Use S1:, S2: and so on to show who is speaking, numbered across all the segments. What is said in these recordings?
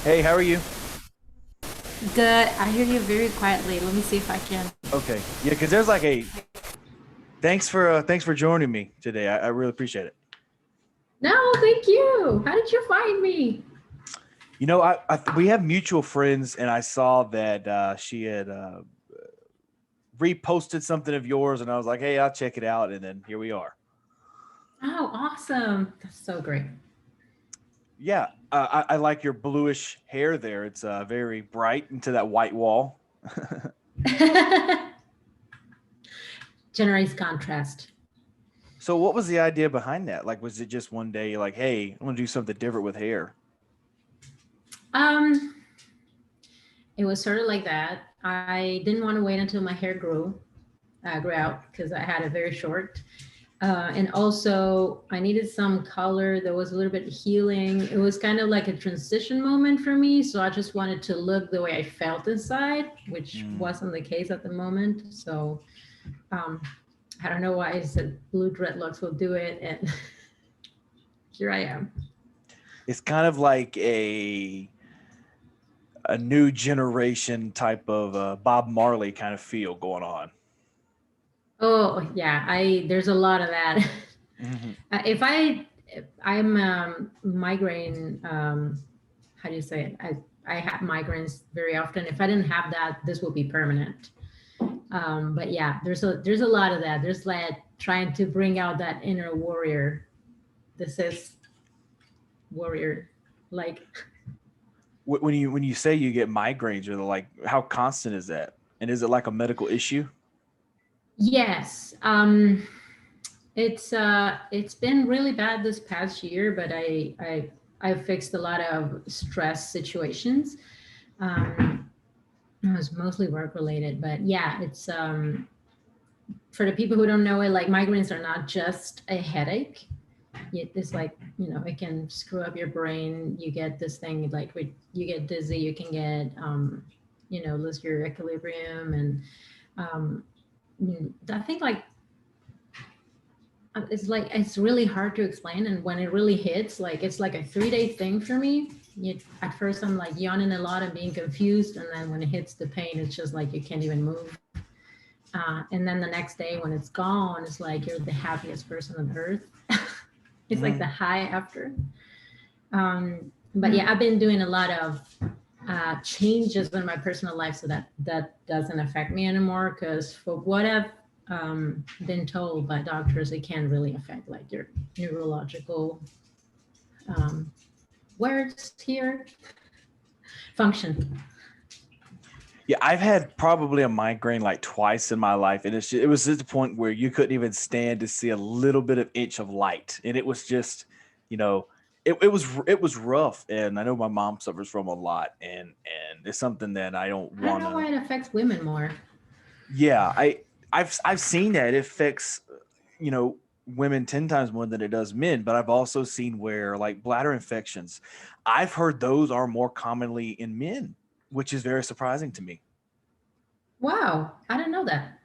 S1: Hey, how are you?
S2: Good. I hear you very quietly. Let me see if I can.
S1: Okay. Yeah, because there's like a thanks for joining me today. I really appreciate it.
S2: No, thank you. How did you find me?
S1: I we have mutual friends, and I saw that she had reposted something of yours, and I was like, hey, I'll check it out, and then here we are.
S2: Oh, awesome. That's so great.
S1: Yeah, I like your bluish hair there. It's very bright into that white wall.
S2: Generates contrast.
S1: So, what was the idea behind that? Like, was it just one day you're like, hey, I want to do something different with hair?
S2: Um, it was sort of like that. I didn't want to wait until my hair grew out because I had it very short. And also, I needed some color that was a little bit healing. It was kind of like a transition moment for me. So I just wanted to look the way I felt inside, which
S1: Mm.
S2: wasn't the case at the moment. So um, I don't know why I said blue dreadlocks will do it. And here I am.
S1: It's kind of like a new generation type of Bob Marley kind of feel going on.
S2: Oh, yeah. There's a lot of that.
S1: Hmm.
S2: If I'm migraine, how do you say it? I have migraines very often. If I didn't have that, this would be permanent. But yeah, there's a lot of that. There's like trying to bring out that inner warrior. This is warrior, like
S1: When you say you get migraines, you're like, how constant is that? And is it like a medical issue?
S2: yes. It's been really bad this past year, but I fixed a lot of stress situations. Um, it was mostly work related, but yeah, it's for the people who don't know it, like migraines are not just a headache. It's like, it can screw up your brain. You get this thing like you get dizzy, you can get lose your equilibrium. And um, I think like it's really hard to explain. And when it really hits, like it's like a 3-day thing for me. At first I'm like yawning a lot and being confused, and then when it hits the pain, it's just like you can't even move. And then the next day when it's gone, it's like you're the happiest person on earth. It's like the
S1: Hmm.
S2: high after. But yeah, I've been doing a lot of changes in my personal life so that that doesn't affect me anymore. Because for what I've been told by doctors, it can really affect like your neurological um, words here function.
S1: Yeah, I've had probably a migraine like twice in my life, and it was to the point where you couldn't even stand to see a little bit of inch of light, and it was just, you know, it was rough, and I know my mom suffers from a lot, and it's something that I don't
S2: I don't
S1: want
S2: know
S1: to.
S2: why it affects women more.
S1: Yeah, I've seen that it affects you know women 10 times more than it does men, but I've also seen where like bladder infections, I've heard those are more commonly in men, which is very surprising to me.
S2: Wow, I didn't know that.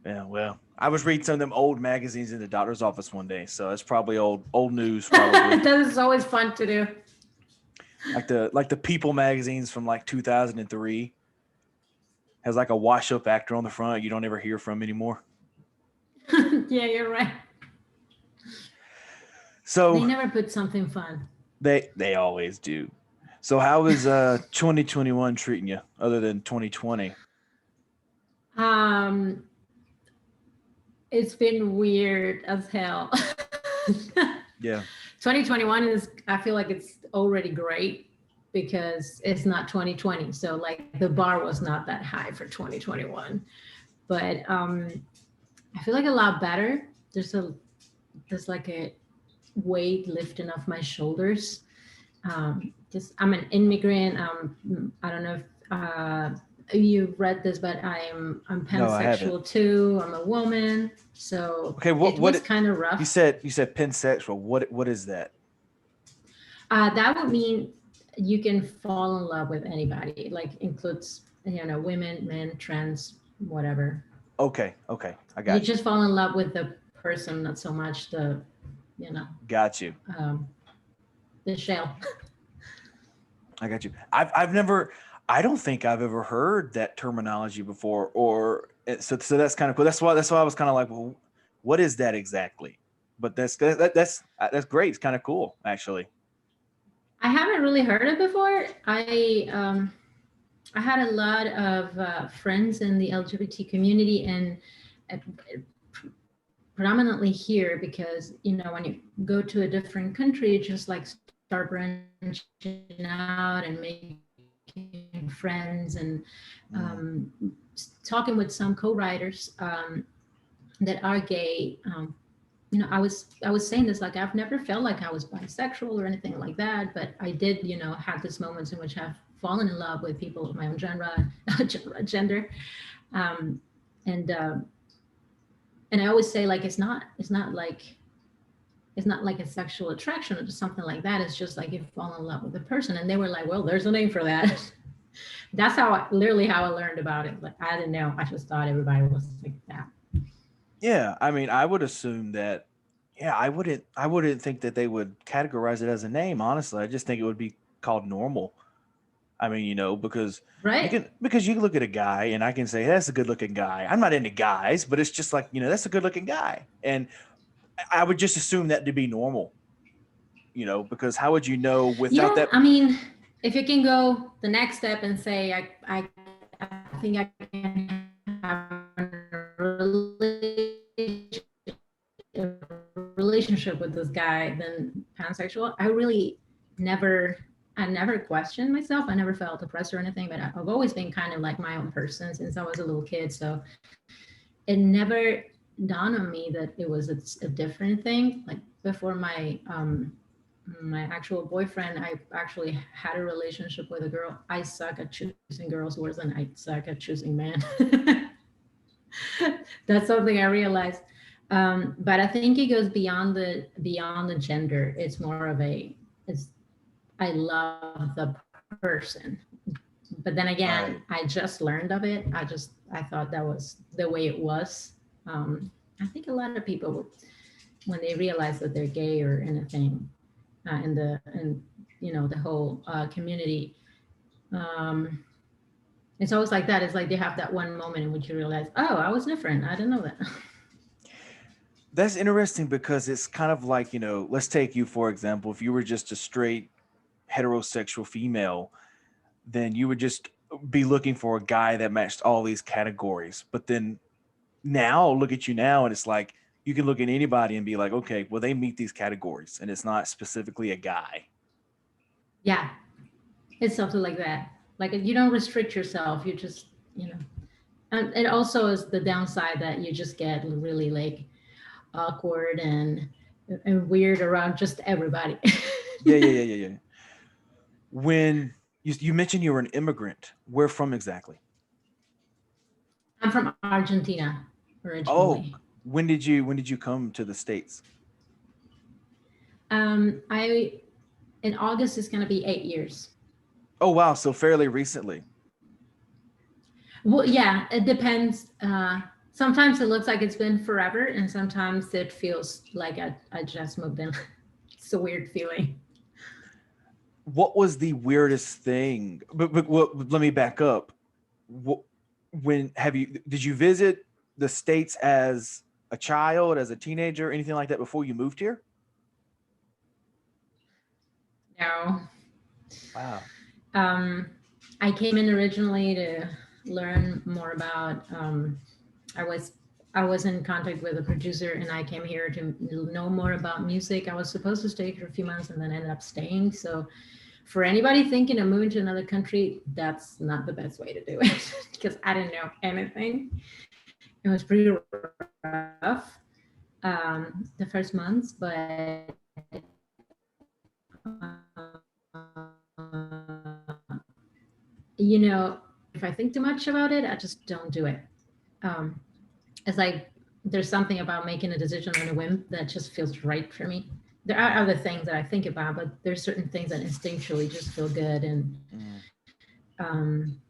S1: Yeah, well, I was reading some of them old magazines in the doctor's office one day, so it's probably old news, probably
S2: That is always fun to do.
S1: like the People magazines from like 2003 has like a wash up actor on the front you don't ever hear from anymore.
S2: Yeah, you're right. They
S1: So
S2: never put something fun.
S1: they always do. So how is 2021 treating you other than 2020?
S2: Um, it's been weird as hell.
S1: Yeah.
S2: 2021 is, I feel like it's already great because it's not 2020. So like the bar was not that high for 2021. But I feel like a lot better. There's like a weight lifting off my shoulders. Just I'm an immigrant. I don't know if you've read this, but I'm
S1: No, I haven't.
S2: pansexual too. I'm a woman, so
S1: Okay, what
S2: it was
S1: what
S2: kind of
S1: you
S2: rough.
S1: said you said pansexual. What is that?
S2: That would mean you can fall in love with anybody, like includes women, men, trans, whatever.
S1: Okay, okay. I
S2: You
S1: got you.
S2: just fall in love with the person, not so much the you know
S1: Got you.
S2: um, the shell.
S1: I got you. I've never. I don't think I've ever heard that terminology before, or so that's kind of cool. That's why I was kind of like, well, what is that exactly? But that's great. It's kind of cool, actually.
S2: I haven't really heard it before. I had a lot of friends in the LGBT community, and uh, predominantly here, because when you go to a different country, you just like start branching out and making friends, and um,
S1: Mm.
S2: talking with some co-writers that are gay. I was saying this, like, I've never felt like I was bisexual or anything like that, but I did, have these moments in which I've fallen in love with people of my own gender, um, and I always say, like, it's not like a sexual attraction or something like that. It's just like you fall in love with the person, and they were like, "Well, there's a name for that." That's literally how I learned about it. Like, I didn't know. I just thought everybody was like that.
S1: Yeah, I mean, I would assume that. Yeah, I wouldn't think that they would categorize it as a name. Honestly, I just think it would be called normal. I mean, because
S2: Right?
S1: you can look at a guy and I can say that's a good looking guy. I'm not into guys, but it's just like that's a good looking guy, and I would just assume that to be normal. Because how would you know without
S2: Yeah.
S1: that?
S2: I mean, if you can go the next step and say, I think I can have a relationship with this guy, then pansexual. Never I never questioned myself. I never felt oppressed or anything, but I've always been kind of like my own person since I was a little kid. So it never dawned on me that it was a different thing. Like, before my actual boyfriend, I actually had a relationship with a girl. I suck at choosing girls worse than I suck at choosing men. That's something I realized. But I think it goes beyond the gender. It's more of it's I love the person. But then again, I
S1: Right.
S2: just learned of it. I thought that was the way it was. I think a lot of people, when they realize that they're gay or anything, the whole community, um, it's always like that. It's like they have that one moment in which you realize, oh, I was different. I didn't know that.
S1: That's interesting because it's kind of like, let's take you for example. If you were just a straight heterosexual female, then you would just be looking for a guy that matched all these categories. But then now, look at you now, and it's like you can look at anybody and be like, okay, well, they meet these categories, and it's not specifically a guy.
S2: Yeah, it's something like that. Like, you don't restrict yourself. You just, and it also is the downside that you just get really like awkward and weird around just everybody.
S1: Yeah, yeah, yeah, yeah, yeah. When you mentioned you were an immigrant, where from exactly?
S2: I'm from Argentina
S1: Oh,
S2: originally.
S1: when did you come to the States?
S2: I In August is going to be 8 years.
S1: Oh wow, so fairly recently.
S2: Well, yeah, it depends. Sometimes it looks like it's been forever, and sometimes it feels like I just moved in. It's a weird feeling.
S1: What was the weirdest thing? But let me back up. Wh- When have you did you visit the States as a child, as a teenager, anything like that before you moved here?
S2: No.
S1: Wow.
S2: Um, I came in originally to learn more about. I was I was in contact with a producer, and I came here to know more about music. I was supposed to stay for a few months, and then ended up staying. So, for anybody thinking of moving to another country, that's not the best way to do it because I didn't know anything. It was pretty rough the first months, but if I think too much about it, I just don't do it. Um, it's like there's something about making a decision on a whim that just feels right for me. There are other things that I think about, but there's certain things that instinctually just feel good. And
S1: Mm.
S2: um,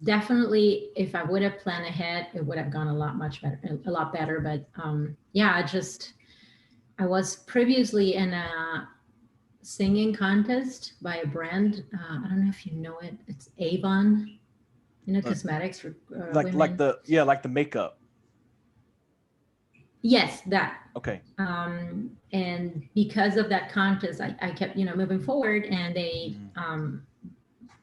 S2: definitely, if I would have planned ahead, it would have gone a lot better. But yeah, I was previously in a singing contest by a brand. I don't know if you know it. It's Avon,
S1: Uh,
S2: cosmetics for
S1: like
S2: women.
S1: the yeah, like the makeup.
S2: Yes, that.
S1: Okay.
S2: And because of that contest, I kept, moving forward, and
S1: Mm.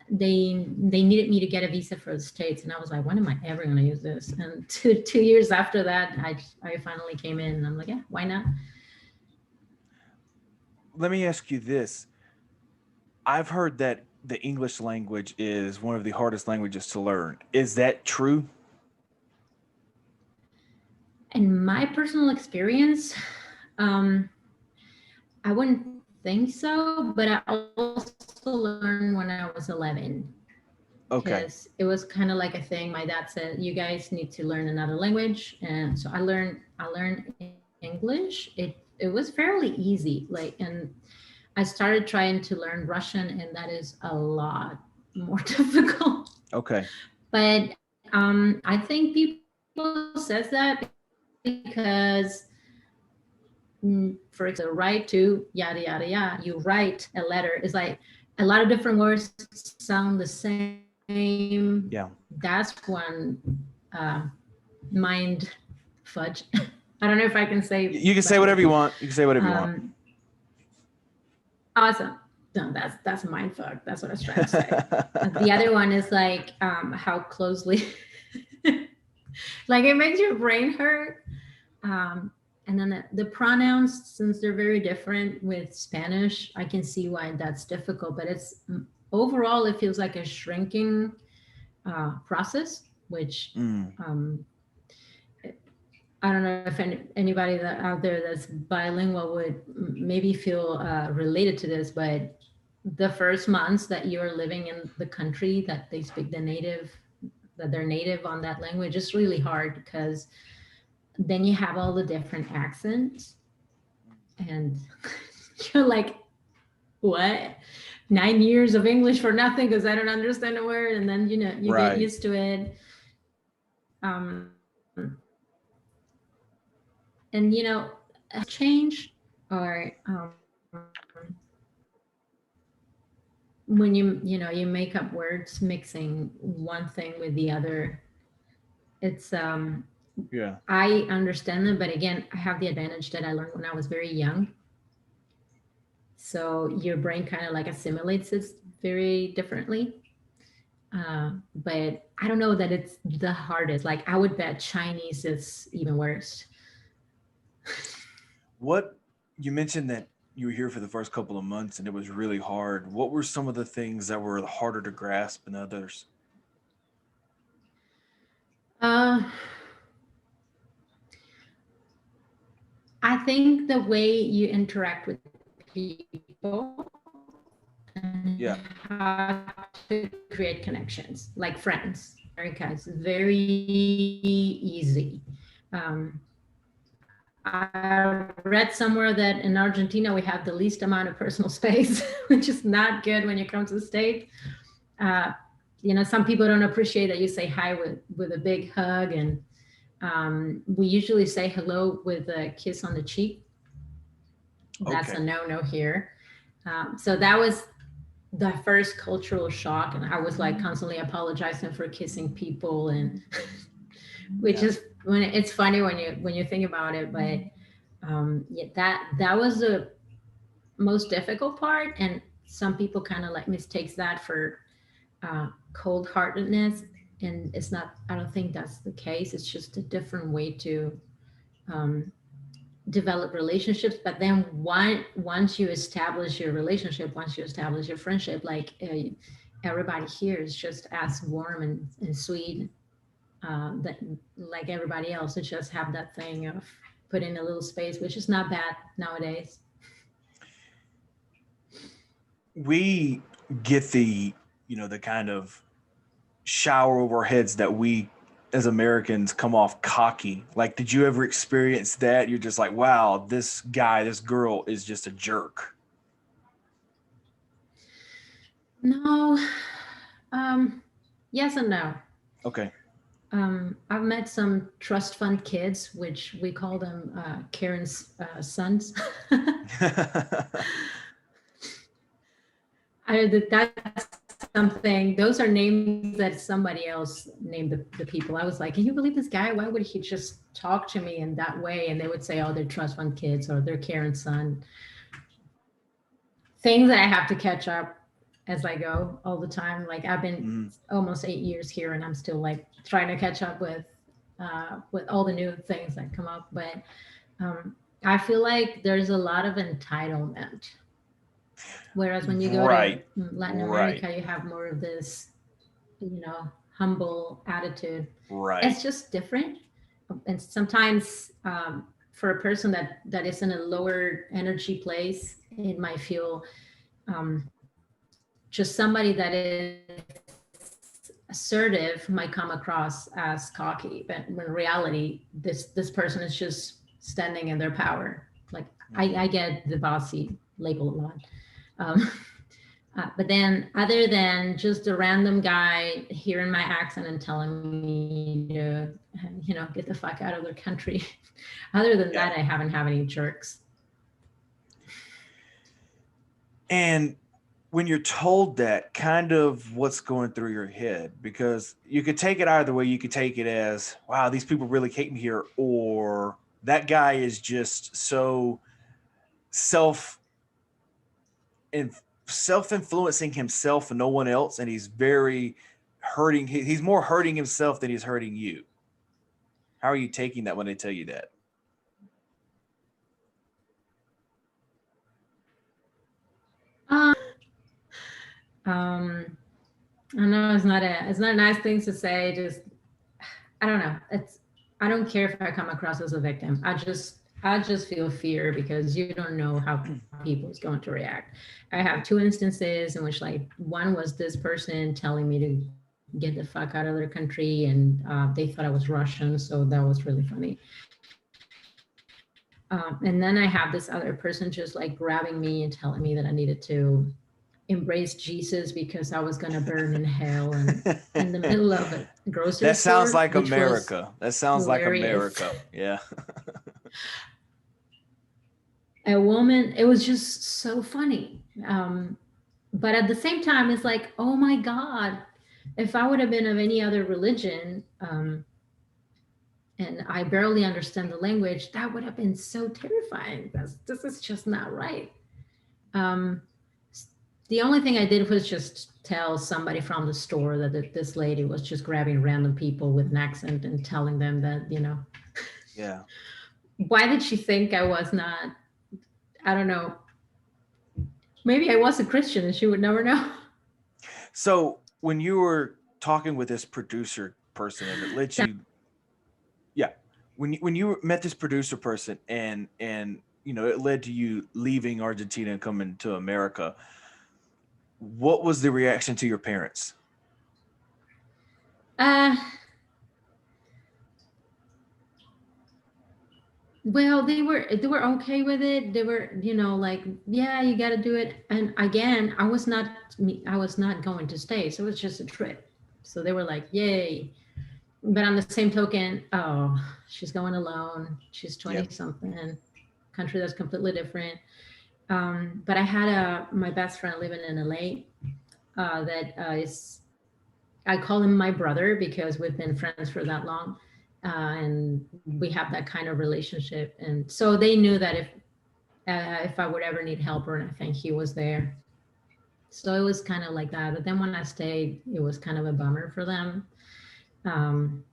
S2: they needed me to get a visa for the States, and I was like, when am I ever going to use this? And two years after that, I finally came in, and I'm like, yeah, why not?
S1: Let me ask you this. I've heard that the English language is one of the hardest languages to learn. Is that true?
S2: In my personal experience, um, I wouldn't think so, but I also learned when I was 11,
S1: Okay.
S2: because it was kind of like a thing. My dad said, "You guys need to learn another language," and so I learned English. It was fairly easy, like, and I started trying to learn Russian, and that is a lot more difficult.
S1: Okay.
S2: But I think people says that because, for example, write to yada yada yada. You write a letter. It's like a lot of different words sound the same.
S1: Yeah.
S2: That's one uh, mind fudge. I don't know if I can say
S1: You can say
S2: that
S1: whatever
S2: word.
S1: you want. You can say whatever you want.
S2: Awesome. No, that's mind fuck. That's what I was trying to say. The other one is like, how closely, like, it makes your brain hurt. And then the pronouns, since they're very different with Spanish, I can see why that's difficult. But it's, overall, it feels like a shrinking process, which,
S1: Mm.
S2: um, I don't know if anybody that out there that's bilingual would maybe feel related to this, but the first months that you're living in the country that they speak that they're native on that language, is really hard, because then you have all the different accents, and you're like, what? 9 years of English for nothing because I don't understand a word, and then you get
S1: Right.
S2: used to it. And change, or when you make up words mixing one thing with the other. It's
S1: Yeah.
S2: I understand them, but again, I have the advantage that I learned when I was very young, so your brain kind of like assimilates it very differently. But I don't know that it's the hardest. Like, I would bet Chinese is even worse.
S1: What you mentioned that you were here for the first couple of months and it was really hard. What were some of the things that were harder to grasp than others?
S2: uh I think the way you interact with people and
S1: Yeah.
S2: how to create connections, like friends. America is very easy. Um, I read somewhere that in Argentina we have the least amount of personal space, which is not good when you come to the state. Uh, some people don't appreciate that you say hi with a big hug, and we usually say hello with a kiss on the cheek. That's a
S1: Okay.
S2: no-no here. So that was the first cultural shock, and I was like constantly apologizing for kissing people, and which
S1: Yeah.
S2: is, when it's funny when you think about it. But yeah, that was the most difficult part, and some people kind of like mistakes that for cold-heartedness, and it's not. I don't think that's the case. It's just a different way to um, develop relationships. But then once you establish your relationship, once you establish your friendship, like, everybody here is just as warm and sweet, that, like everybody else. It just have that thing of putting a little space, which is not bad nowadays.
S1: We get the kind of shower over our heads that we as Americans come off cocky. Like, did you ever experience that? You're just like, wow, this guy, this girl is just a jerk.
S2: No. um yes and no.
S1: Okay.
S2: I've met some trust fund kids, which we call them Karen's sons. That's something, those are names that somebody else named the people. I was like, can you believe this guy? Why would he just talk to me in that way? And they would say, oh, they're trust fund kids or they're Karen's son. Things that I have to catch up as I go all the time. Like I've been almost 8 years here and I'm still like trying to catch up with all the new things that come up. But I feel like there's a lot of entitlement. Whereas when you go to
S1: Right.
S2: Latin
S1: Right.
S2: America, you have more of this, humble attitude.
S1: Right.
S2: It's just different. And sometimes for a person that is in a lower energy place, it might feel just somebody that is assertive might come across as cocky, but in reality, this person is just standing in their power. Like I get the bossy label a lot. Um, but then, other than just a random guy hearing my accent and telling me to, get the fuck out of their country, other than
S1: Yeah.
S2: that, I haven't had any jerks.
S1: And when you're told that, kind of what's going through your head, because you could take it either way. You could take it as, wow, these people really hate me here, or that guy is just so self and self-influencing himself and no one else, and he's very hurting. He's more hurting himself than he's hurting you. How are you taking that when they tell you that?
S2: Um, I know it's not a nice thing to say. Just I don't know. I don't care if I come across as a victim. I just feel fear because you don't know how people is going to react. I have two instances in which like one was this person telling me to get the fuck out of their country, and they thought I was Russian, so that was really funny. And then I have this other person just like grabbing me and telling me that I needed to embrace Jesus because I was going to burn in hell and in the middle of a grocery
S1: That sounds
S2: store,
S1: like
S2: which was
S1: America. That sounds like
S2: hilarious.
S1: America. Yeah.
S2: A woman, it was just so funny. But at the same time, it's like, oh my God, if I would have been of any other religion, and I barely understand the language, that would have been so terrifying. This is just not right. Um, the only thing I did was just tell somebody from the store that this lady was just grabbing random people with an accent and telling them that,
S1: Yeah.
S2: why did she think I was not, I don't know, maybe I was a Christian and she would never know.
S1: So when you were talking with this producer person and it led you, yeah, when you met this producer person and it led to you leaving Argentina and coming to America, what was the reaction to your parents?
S2: Uh, well, they were okay with it. They were, like, yeah, you got to do it. And again, I was not going to stay, so it was just a trip. So they were like, yay. But on the same token, oh, she's going alone. She's
S1: Yeah.
S2: 20 something, country that's completely different. But I had my best friend living in LA that is, I call him my brother because we've been friends for that long. And we have that kind of relationship. And so they knew that if I would ever need help or anything, he was there. So it was kind of like that. But then when I stayed, it was kind of a bummer for them. Um,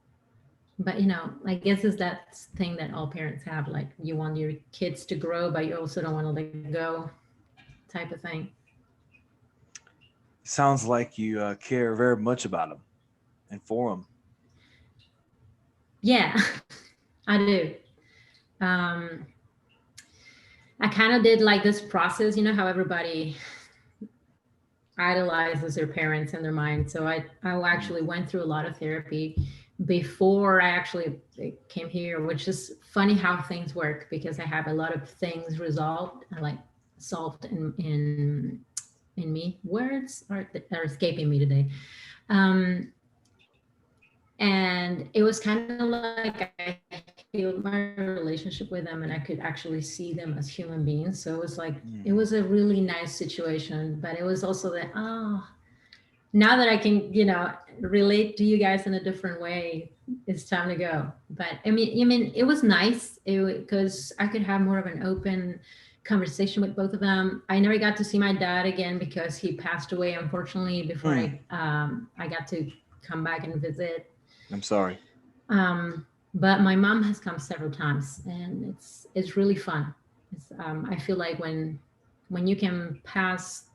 S2: but I guess it's that thing that all parents have, like you want your kids to grow but you also don't want to let go, type of thing.
S1: Sounds like you care very much about them and for them.
S2: Yeah. I do. um I kind of did like this process, how everybody idolizes their parents in their mind. So I actually went through a lot of therapy before I actually came here, which is funny how things work because I have a lot of things resolved, like solved in me. Words are escaping me today. Um, And it was kind of like I healed my relationship with them, and I could actually see them as human beings. So it was like, it was a
S1: Mm.
S2: really nice situation, but it was also that, oh, now that I can, relate to you guys in a different way, it's time to go. But I mean, it was nice because I could have more of an open conversation with both of them. I never got to see my dad again because he passed away, unfortunately, before
S1: Mm.
S2: I got to come back and visit.
S1: I'm sorry.
S2: But my mom has come several times, and it's really fun. I feel like when you can pass,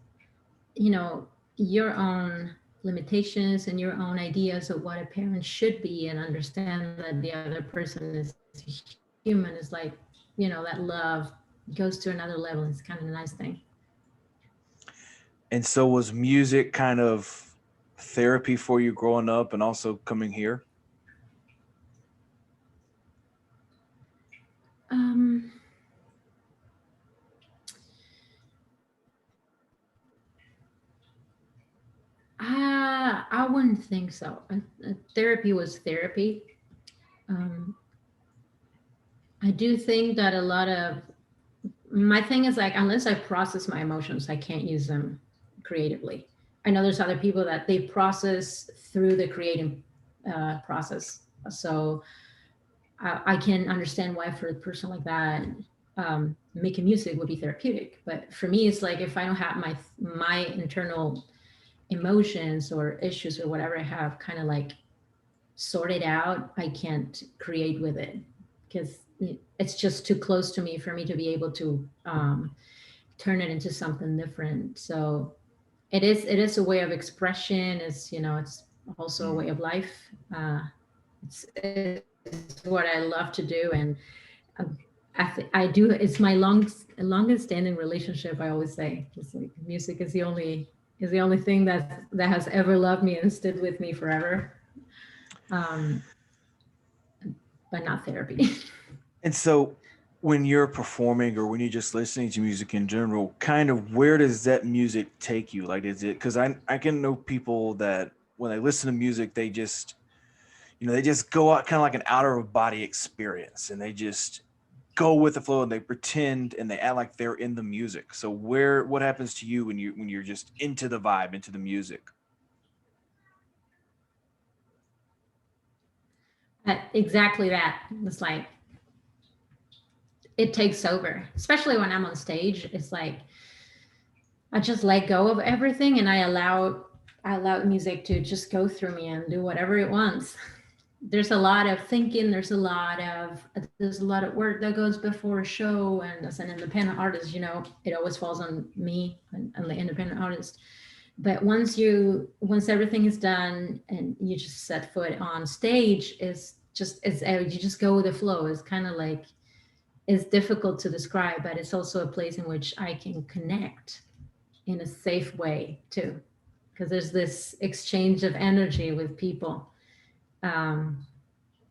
S2: you know, your own limitations and your own ideas of what a parent should be, and understand that the other person is human, is like, that love goes to another level. It's kind of a nice thing.
S1: And so was music kind of therapy for you growing up and also coming here?
S2: um I wouldn't think so. Therapy was therapy. um I do think that a lot of my thing is like, unless I process my emotions, I can't use them creatively. I know there's other people that they process through the creative process. So I can understand why for a person like that, making music would be therapeutic. But for me, it's like, if I don't have my internal emotions or issues or whatever I have kind of like sorted out, I can't create with it, because it's just too close to me for me to be able to turn it into something different. So it is a way of expression. It's also a way
S1: Mm.
S2: of life. It's what I love to do, and um, I do. It's my longest standing relationship. I always say it's like music is the only thing that has ever loved me and stood with me forever. Um, but not therapy.
S1: And so when you're performing or when you're just listening to music in general, kind of where does that music take you? Like, is it because I can know people that when they listen to music, they just, they just go out kind of like an outer of body experience and they just go with the flow and they pretend and they act like they're in the music. So what happens to you when you're just into the vibe, into the music?
S2: Exactly that. It's like it takes over, especially when I'm on stage. It's like I just let go of everything, and I allow music to just go through me and do whatever it wants. There's a lot of thinking. There's a lot of work that goes before a show, and as an independent artist, it always falls on me and the independent artist. But once everything is done and you just set foot on stage, you just go with the flow. It's kind of like, it's difficult to describe, but it's also a place in which I can connect in a safe way too, because there's this exchange of energy with people. um,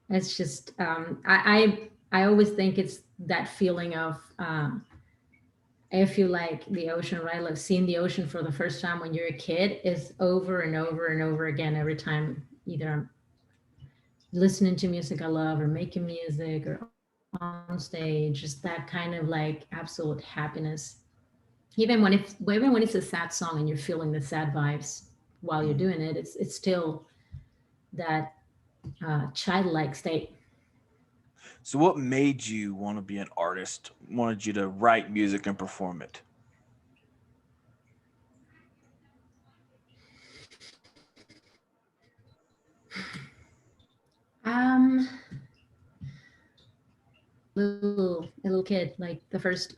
S2: it's just I always think it's that feeling of, if you like the ocean, right? Like seeing the ocean for the first time when you're a kid is over and over and over again every time either I'm listening to music I love or making music or on stage. Just that kind of like absolute happiness. Even when it's a sad song and you're feeling the sad vibes while you're doing
S1: Mm.
S2: it's still that childlike state.
S1: So what made you want to be an artist? Wanted you to write music and perform it?
S2: Um, a little kid, like the first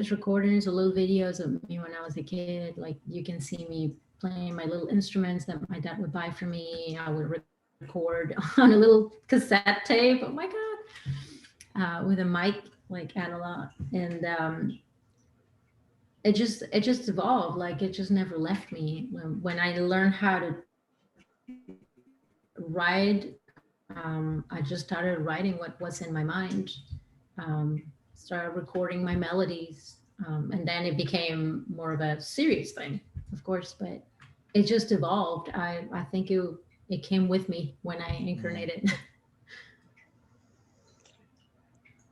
S2: recordings or little videos of me when I was a kid. Like you can see me playing my little instruments that my dad would buy for me. I would record on a little cassette tape. Oh my god, with a mic, like analog, and it just evolved. Like it just never left me. When I learned how to write, I just started writing what was in my mind. Started recording my melodies, and then it became more of a serious thing, of course. But it just evolved. I think it. it came with me when I
S1: Mm.
S2: incarnated.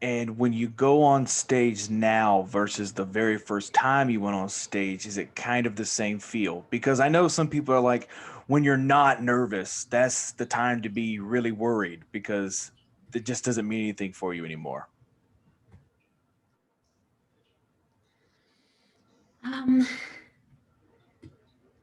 S1: And when you go on stage now versus the very first time you went on stage, is it kind of the same feel? Because I know some people are like, when you're not nervous, that's the time to be really worried because it just doesn't mean anything for you anymore.
S2: um,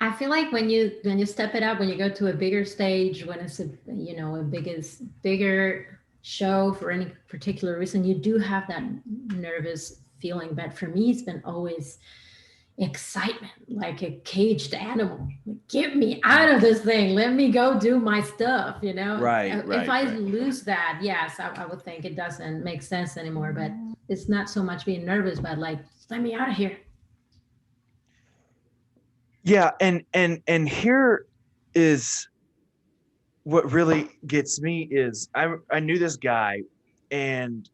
S2: I feel like when you step it up, when you go to a bigger stage, when it's a, you know, a bigger show for any particular reason, you do have that nervous feeling. But for me, it's been always excitement, like a caged animal. Get me
S1: Mm.
S2: out of this thing. Let me go do my stuff. You know,
S1: Right,
S2: if
S1: right,
S2: I
S1: right.
S2: lose that, yes, I would think it doesn't make sense anymore. But it's not so much being nervous, but like, let me out of here.
S1: Yeah, and here is what really gets me is I knew this guy and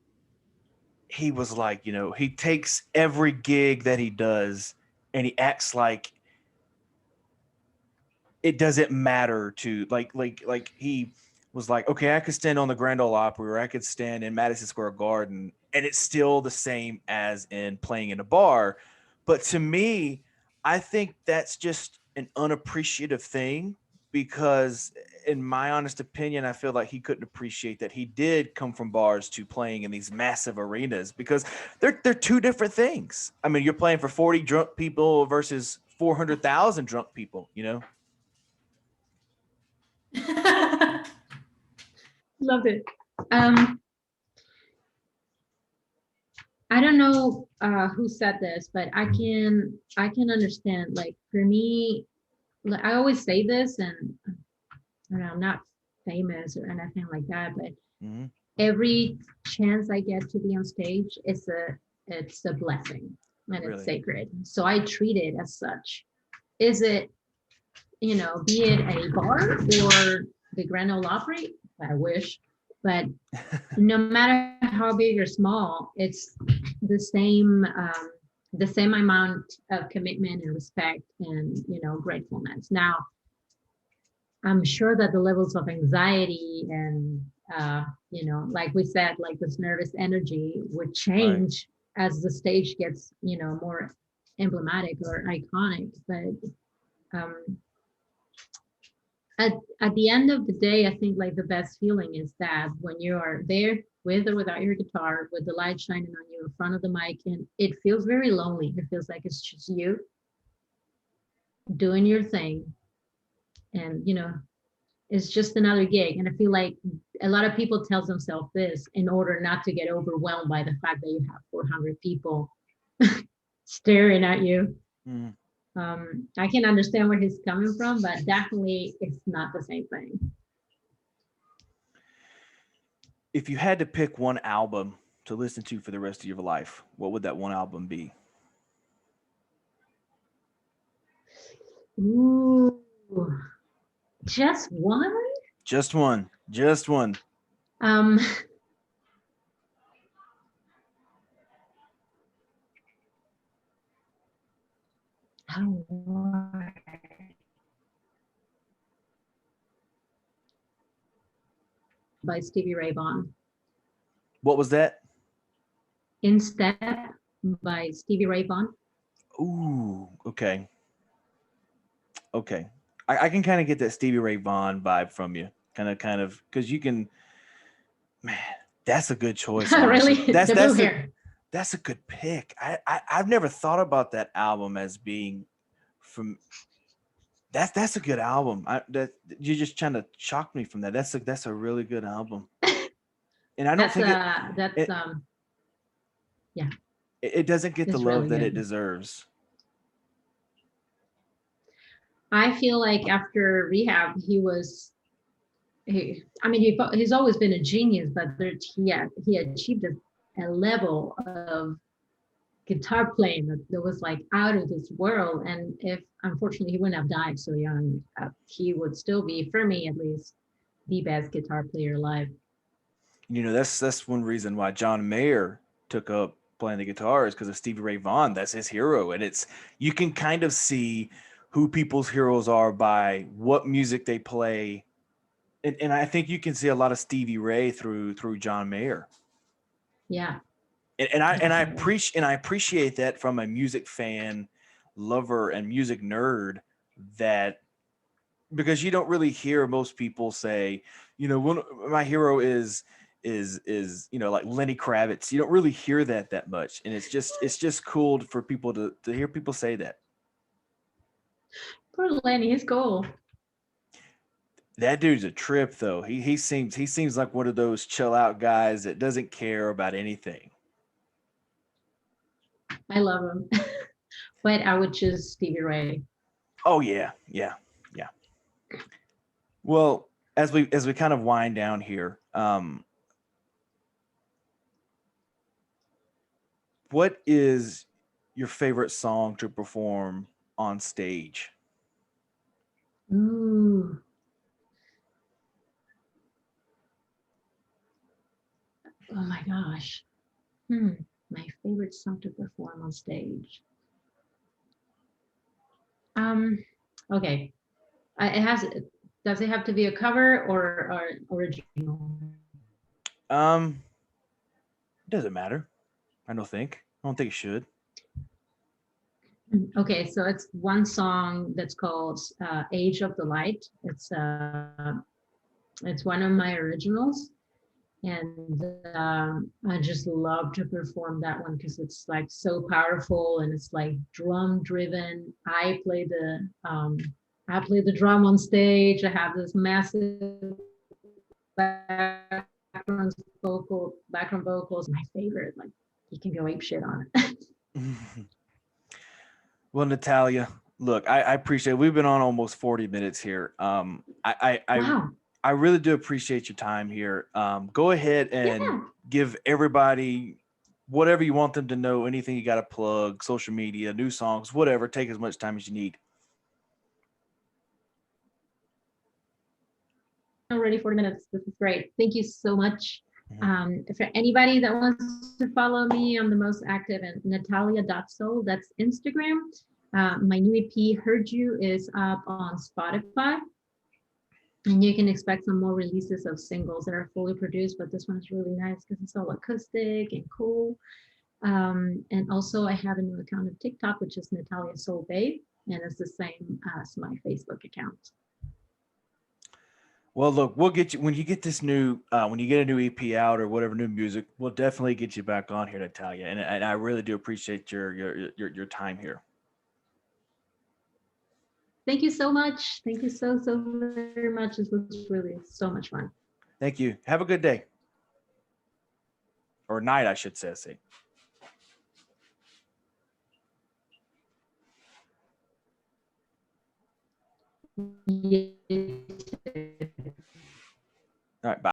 S1: he was like, he takes every gig that he does and he acts like it doesn't matter to like he was like, okay, I could stand on the Grand Ole Opry or I could stand in Madison Square Garden and it's still the same as in playing in a bar. But to me, I think that's just an unappreciative thing because in my honest opinion, I feel like he couldn't appreciate that he did come from bars to playing in these massive arenas because they're two different things. I mean, you're playing for 40 drunk people versus 400,000 drunk people.
S2: Loved it. Um, I don't know who said this, but I can understand. Like for me, like, I always say this, and I'm not famous or anything like that, but
S1: Mhm.
S2: every chance I get to be on stage, it's a blessing and it's
S1: Really?
S2: sacred. So I treat it as such. Is it, be it a bar or the Grand Ole Opry? I wish, but no matter how big or small, it's the same the same amount of commitment and respect and gratefulness. Now, I'm sure that the levels of anxiety and like we said, like this nervous energy would
S1: Right.
S2: change as the stage gets more emblematic or iconic. But um, at the end of the day, I think like the best feeling is that when you are there with or without your guitar, with the light shining on you in front of the mic, and it feels very lonely. It feels like it's just you doing your thing, and it's just another gig. And I feel like a lot of people tell themselves this in order not to get overwhelmed by the fact that you have 400 people staring at you.
S1: Mm.
S2: I can understand where he's coming from, but definitely it's not the same thing.
S1: If you had to pick one album to listen to for the rest of your life, what would that one album be?
S2: Ooh, just one?
S1: Just one. Just one.
S2: Um, by Stevie Ray Vaughan.
S1: What was that?
S2: In Step by Stevie Ray Vaughan.
S1: Ooh, okay. Okay. I can kind of get that Stevie Ray Vaughan vibe from you. Kind of, because you can, man, that's a good choice, honestly.
S2: Really? The blue hair.
S1: That's a good pick. I've never thought about that album as being from that's a good album. That you're just trying to shock me from that. That's a really good album. And I don't
S2: That's
S1: think it
S2: that's
S1: it
S2: yeah,
S1: it doesn't get the
S2: it's
S1: love
S2: really
S1: that it
S2: good.
S1: deserves.
S2: I feel like after rehab, I mean, he's always been a genius, but he achieved a level of guitar playing that was like out of this world. And if unfortunately he wouldn't have died so young, he would still be, for me at least, the best guitar player alive.
S1: That's one reason why John Mayer took up playing the guitar is because of Stevie Ray Vaughan. That's his hero, and it's you can kind of see who people's heroes are by what music they play And I think you can see a lot of Stevie Ray through John Mayer.
S2: Yeah,
S1: And
S2: definitely.
S1: I appreciate that from a music fan, lover, and music nerd, that because you don't really hear most people say, one my hero is like Lenny Kravitz. You don't really hear that much, and it's just cool for people to hear people say that.
S2: Poor Lenny, he's cool.
S1: That dude's a trip, though. He seems like one of those chill out guys that doesn't care about anything.
S2: I love him. But I would choose Stevie Ray.
S1: Oh yeah, yeah, yeah. Well, as we kind of wind down here, what is your favorite song to perform on stage?
S2: Ooh, oh my gosh. Hmm. My favorite song to perform on stage. Um, okay. It has. Does it have to be a cover or original?
S1: Um, doesn't matter. I don't think it should.
S2: Okay, so it's one song that's called "Age of the Light." It's one of my originals, and I just love to perform that one because it's like so powerful and it's like drum driven. I play the drum on stage. I have this massive background background vocals. My favorite, like you can go ape shit on it.
S1: Well, Natalia, look, I appreciate we've been on almost 40 minutes here.
S2: Wow.
S1: I really do appreciate your time here. Go ahead and
S2: Yeah.
S1: give everybody whatever you want them to know, anything you got to plug, social media, new songs, whatever. Take as much time as you need.
S2: Already 40 minutes. This is great. Thank you so much.
S1: Mhm.
S2: For anybody that wants to follow me, I'm the most active at Natalia.Soul. That's Instagram. My new EP, Heard You, is up on Spotify. And you can expect some more releases of singles that are fully produced, but this one is really nice because it's all acoustic and cool. And also, I have a new account of TikTok, which is Natalia Soul Babe, and it's the same as my Facebook account.
S1: Well, look, we'll get you when you get a new EP out or whatever new music. We'll definitely get you back on here, Natalia, and I really do appreciate your time here.
S2: Thank you so much. Thank you so very much. This was really so much fun.
S1: Thank you. Have a good day or night, I should say.
S2: Yes.
S1: All right, bye.